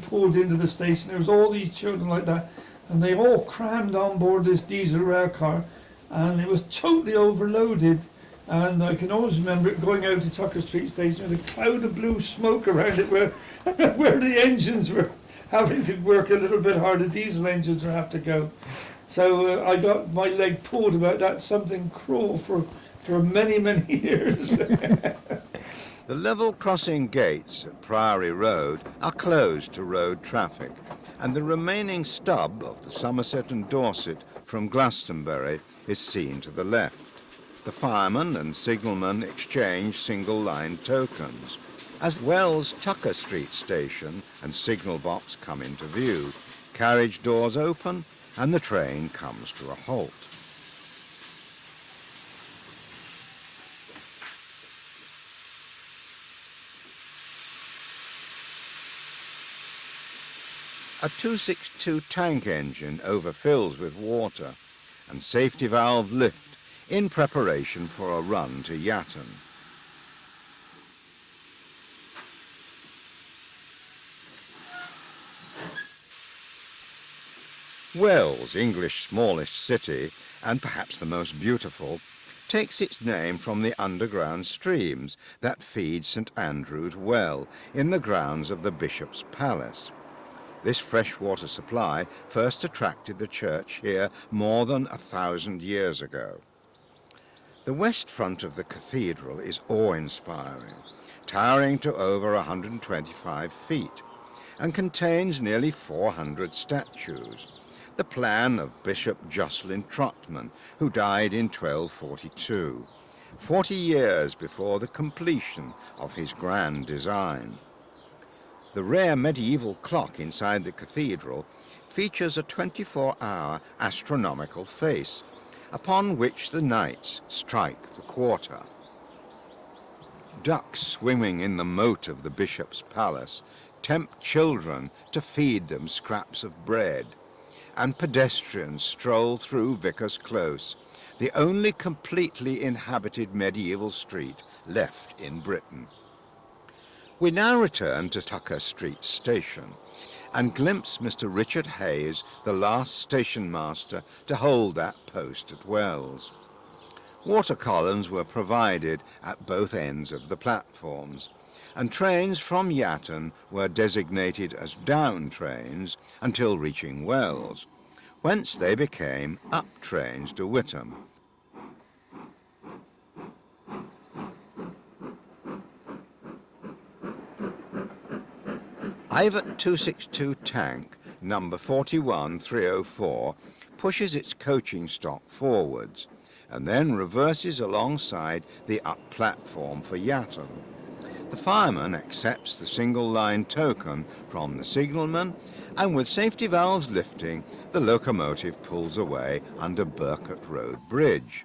pulled into the station. There was all these children like that, and they all crammed on board this diesel rail car, and it was totally overloaded. And I can always remember it going out to Tucker Street Station with a cloud of blue smoke around it, where the engines were having to work a little bit harder. Diesel engines would have to go. So I got my leg pulled about that, something cruel for many, many years. The level crossing gates at Priory Road are closed to road traffic, and the remaining stub of the Somerset and Dorset from Glastonbury is seen to the left. The firemen and signalmen exchange single-line tokens. As Wells Tucker Street Station and signal box come into view, carriage doors open and the train comes to a halt. A 262 tank engine overfills with water and safety valve lift in preparation for a run to Yatton. Wells, English's smallest city, and perhaps the most beautiful, takes its name from the underground streams that feed St Andrew's Well in the grounds of the Bishop's Palace. This freshwater supply first attracted the church here more than 1,000 years ago. The west front of the cathedral is awe-inspiring, towering to over 125 feet, and contains nearly 400 statues, the plan of Bishop Jocelyn Trotman, who died in 1242, 40 years before the completion of his grand design. The rare medieval clock inside the cathedral features a 24-hour astronomical face, upon which the knights strike the quarter. Ducks swimming in the moat of the Bishop's Palace tempt children to feed them scraps of bread, and pedestrians stroll through Vicar's Close, the only completely inhabited medieval street left in Britain. We now return to Tucker Street Station and glimpse Mr. Richard Hayes, the last station master to hold that post at Wells. Water columns were provided at both ends of the platforms, and trains from Yatton were designated as down trains until reaching Wells, whence they became up trains to Whittam. Ivat 262 tank number 41304 pushes its coaching stock forwards and then reverses alongside the up platform for Yatton. The fireman accepts the single-line token from the signalman, and with safety valves lifting, the locomotive pulls away under Burcock Road Bridge.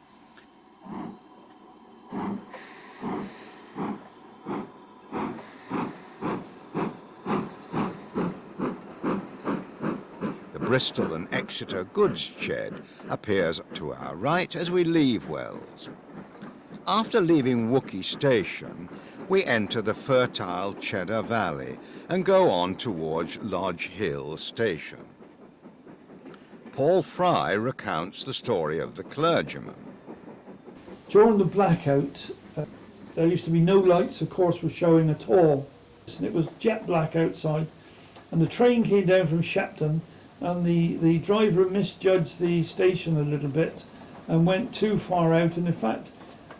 Bristol and Exeter goods shed appears to our right as we leave Wells. After leaving Wookey Station, we enter the fertile Cheddar Valley and go on towards Lodge Hill Station. Paul Fry recounts the story of the clergyman. During the blackout, there used to be no lights, of course, were showing at all. And it was jet black outside, and the train came down from Shepton, and the driver misjudged the station a little bit and went too far out, and in fact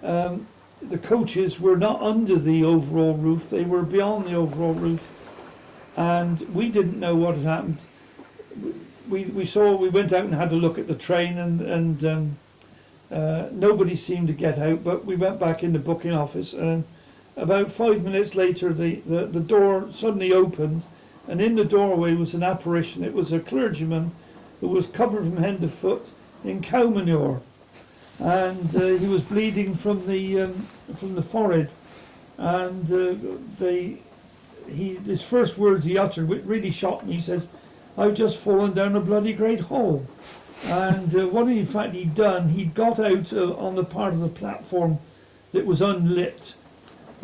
the coaches were not under the overall roof, they were beyond the overall roof, and we didn't know what had happened. We went out and had a look at the train, and nobody seemed to get out, but we went back in the booking office, and about 5 minutes later the door suddenly opened, and in the doorway was an apparition. It was a clergyman who was covered from head to foot in cow manure, and he was bleeding from the forehead, and his first words he uttered, which really shocked me, he says, "I've just fallen down a bloody great hole." And what in fact he'd done, he'd got out on the part of the platform that was unlit,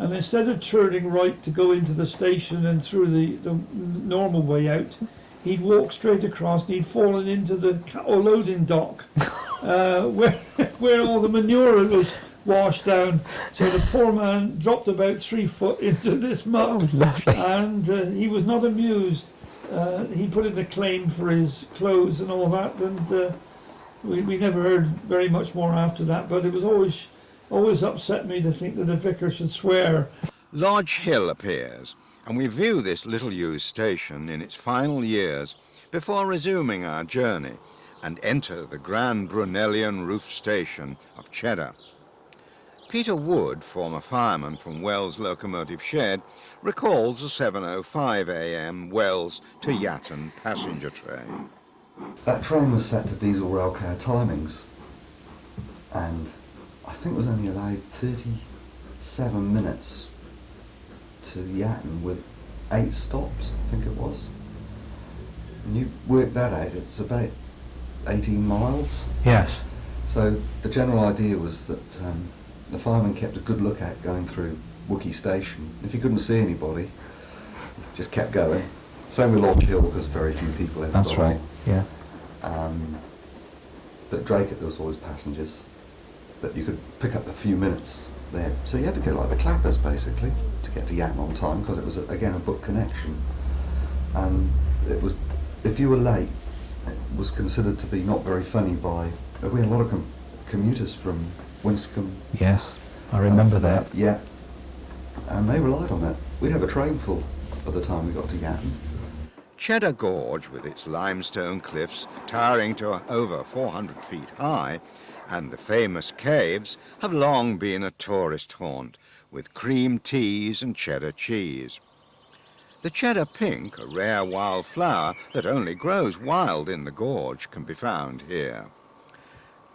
and instead of turning right to go into the station and through the normal way out, he'd walk straight across and he'd fallen into the cattle loading dock where all the manure was washed down. So the poor man dropped about 3 foot into this muck. Oh, lovely. And he was not amused. He put in a claim for his clothes and all that, and we never heard very much more after that, but it was always upset me to think that a vicar should swear. Lodge Hill appears, and we view this little-used station in its final years before resuming our journey and enter the grand Brunellian roof station of Cheddar. Peter Wood, former fireman from Wells Locomotive Shed, recalls the 7:05 a.m. Wells to Yatton passenger train. That train was set to diesel railcar timings, and I think was only allowed 37 minutes to Yatton with 8 stops, I think it was. And you work that out, it's about 18 miles. Yes. So the general idea was that the fireman kept a good lookout going through Wookey Station. If he couldn't see anybody, he just kept going. Same with Lodge Hill, because very few people ever That's got right, on. yeah. But Drake, there was always passengers that you could pick up a few minutes there. So you had to get like the clappers basically to get to Yatton on time, because it was again a book connection. And it was, if you were late, it was considered to be not very funny by, we had a lot of commuters from Winscombe. Yes, I remember that. Yeah, and they relied on it. We'd have a train full by the time we got to Yatton. Cheddar Gorge, with its limestone cliffs towering to over 400 feet high, and the famous caves, have long been a tourist haunt, with cream teas and cheddar cheese. The cheddar pink, a rare wild flower that only grows wild in the gorge, can be found here.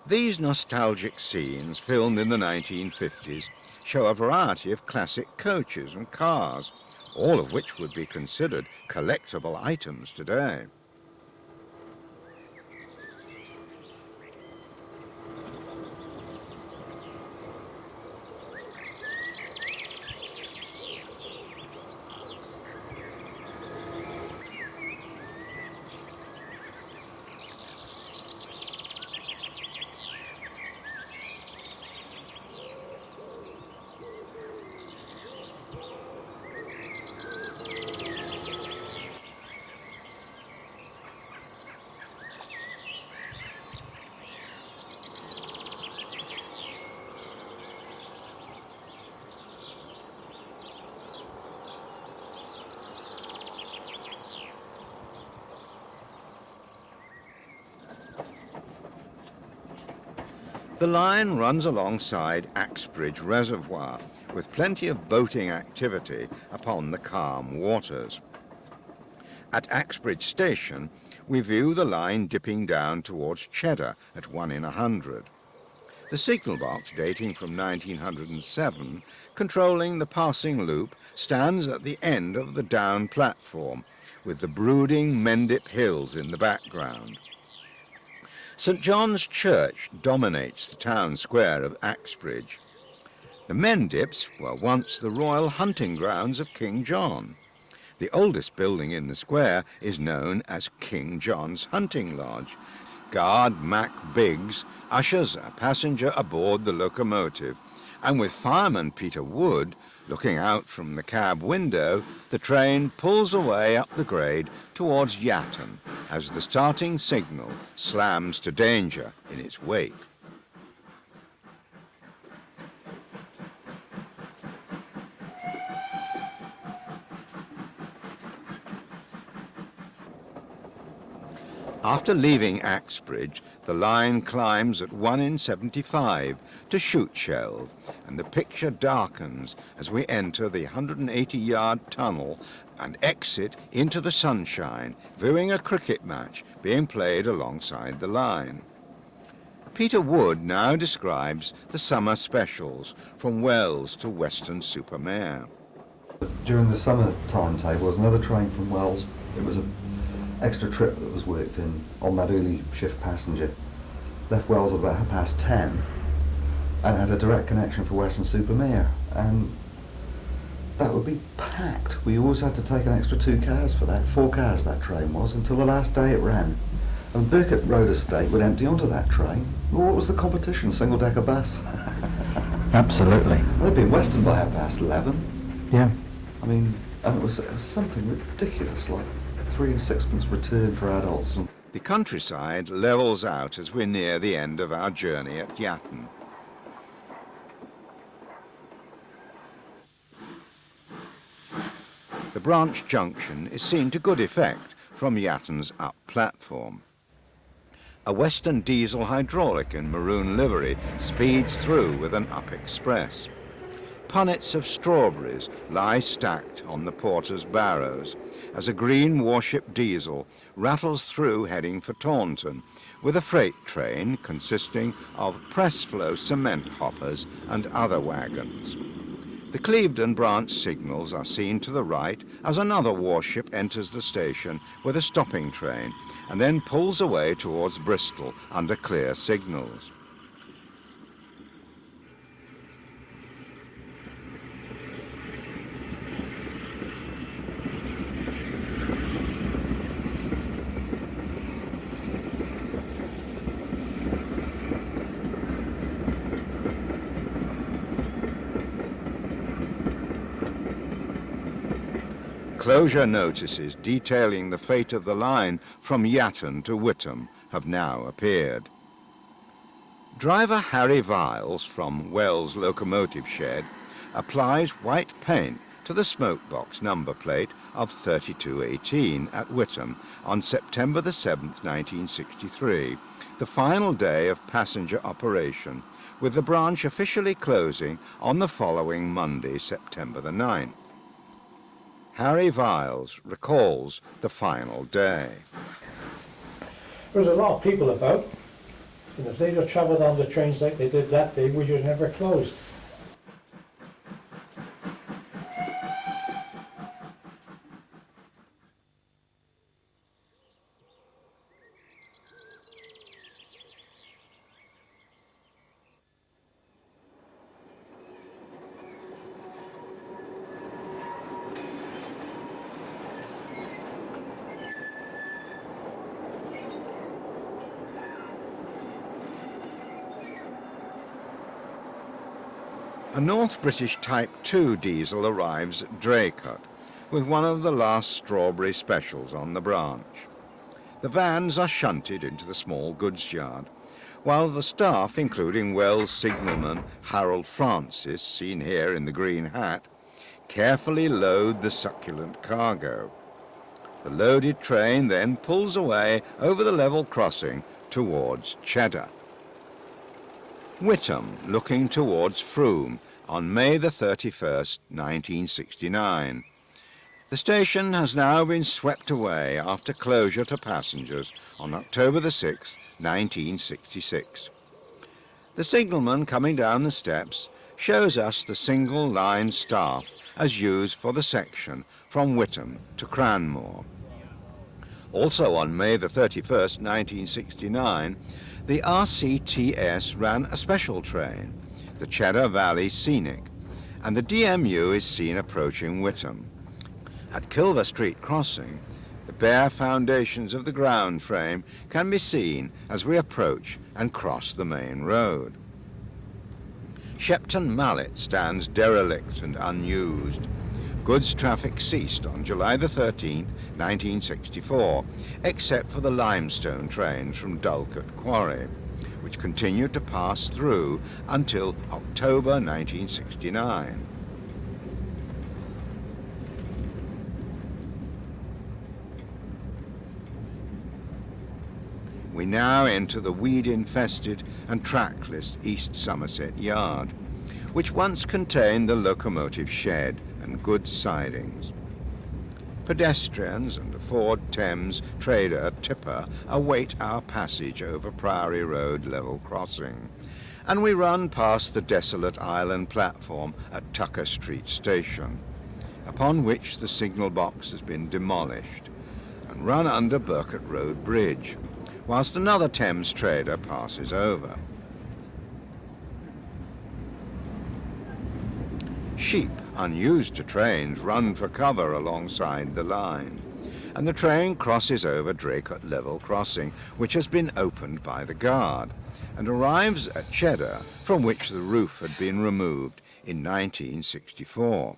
These nostalgic scenes, filmed in the 1950s, show a variety of classic coaches and cars, all of which would be considered collectible items today. The line runs alongside Axbridge Reservoir, with plenty of boating activity upon the calm waters. At Axbridge Station, we view the line dipping down towards Cheddar at 1 in 100. The signal box, dating from 1907, controlling the passing loop, stands at the end of the down platform, with the brooding Mendip Hills in the background. St John's Church dominates the town square of Axbridge. The Mendips were once the royal hunting grounds of King John. The oldest building in the square is known as King John's Hunting Lodge. Guard Mac Biggs ushers a passenger aboard the locomotive, and with fireman Peter Wood looking out from the cab window, the train pulls away up the grade towards Yatton as the starting signal slams to danger in its wake. After leaving Axbridge, the line climbs at 1 in 75 to Shootshell, and the picture darkens as we enter the 180-yard tunnel and exit into the sunshine, viewing a cricket match being played alongside the line. Peter Wood now describes the summer specials from Wells to Weston-super-Mare. During the summer timetable, there was another train from Wells. It was an extra trip that was worked in on that early shift passenger. Left Wells at about 10:30 and had a direct connection for Weston-super-Mare. And that would be packed. We always had to take an extra 2 cars for that, 4 cars that train was, until the last day it ran. And Birkett Road Estate would empty onto that train. Well, what was the competition? Single-decker bus? Absolutely. They'd be in Weston by 11:30. Yeah. I mean, and it was something ridiculous, like 3 and 6pence return for adults. The countryside levels out as we're near the end of our journey at Yatton. The branch junction is seen to good effect from Yatton's up platform. A Western diesel hydraulic in maroon livery speeds through with an up express. Punnets of strawberries lie stacked on the porter's barrows as a green warship diesel rattles through heading for Taunton with a freight train consisting of press-flow cement hoppers and other wagons. The Clevedon branch signals are seen to the right as another warship enters the station with a stopping train and then pulls away towards Bristol under clear signals. Closure notices detailing the fate of the line from Yatton to Whittam have now appeared. Driver Harry Viles from Wells Locomotive Shed applies white paint to the smokebox number plate of 3218 at Whittam on September the 7th, 1963, the final day of passenger operation, with the branch officially closing on the following Monday, September the 9th. Harry Viles recalls the final day. There was a lot of people about, and if they'd have travelled on the trains like they did that day, we would have never closed. A North British Type 2 diesel arrives at Draycott with one of the last strawberry specials on the branch. The vans are shunted into the small goods yard, while the staff, including Wells signalman Harold Francis, seen here in the green hat, carefully load the succulent cargo. The loaded train then pulls away over the level crossing towards Cheddar. Whittam looking towards Frome on May the 31st, 1969. The station has now been swept away after closure to passengers on October the 6th, 1966. The signalman coming down the steps shows us the single line staff as used for the section from Whittam to Cranmore. Also on May the 31st, 1969, the RCTS ran a special train, the Cheddar Valley Scenic, and the DMU is seen approaching Whittam. At Kilver Street Crossing, the bare foundations of the ground frame can be seen as we approach and cross the main road. Shepton Mallet stands derelict and unused. Goods traffic ceased on July the 13th, 1964, except for the limestone trains from Dulcet Quarry, which continued to pass through until October 1969. We now enter the weed-infested and trackless East Somerset Yard, which once contained the locomotive shed and goods sidings. Pedestrians and a Ford Thames trader tipper await our passage over Priory Road level crossing, and we run past the desolate island platform at Tucker Street Station, upon which the signal box has been demolished, and run under Birkett Road Bridge, whilst another Thames trader passes over. Sheep Unused trains run for cover alongside the line, and the train crosses over Draycott Level Crossing, which has been opened by the guard, and arrives at Cheddar, from which the roof had been removed in 1964.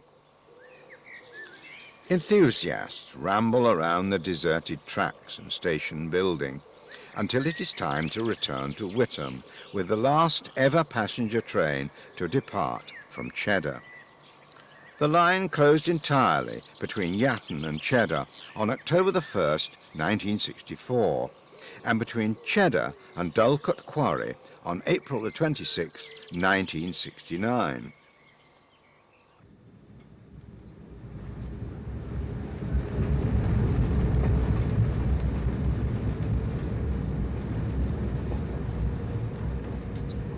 Enthusiasts ramble around the deserted tracks and station building until it is time to return to Whittam with the last ever passenger train to depart from Cheddar. The line closed entirely between Yatton and Cheddar on October the 1st, 1964, and between Cheddar and Dulcott Quarry on April the 26th, 1969.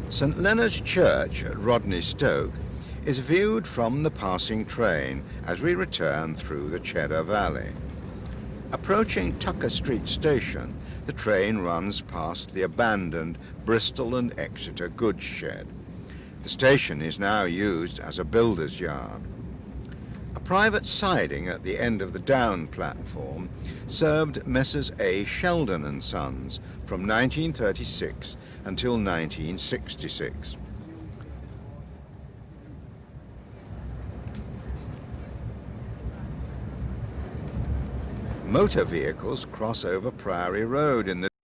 St Leonard's Church at Rodney Stoke is viewed from the passing train as we return through the Cheddar Valley. Approaching Tucker Street Station, the train runs past the abandoned Bristol and Exeter goods shed. The station is now used as a builder's yard. A private siding at the end of the down platform served Messrs A. Sheldon and Sons from 1936 until 1966. Motor vehicles cross over Priory Road in the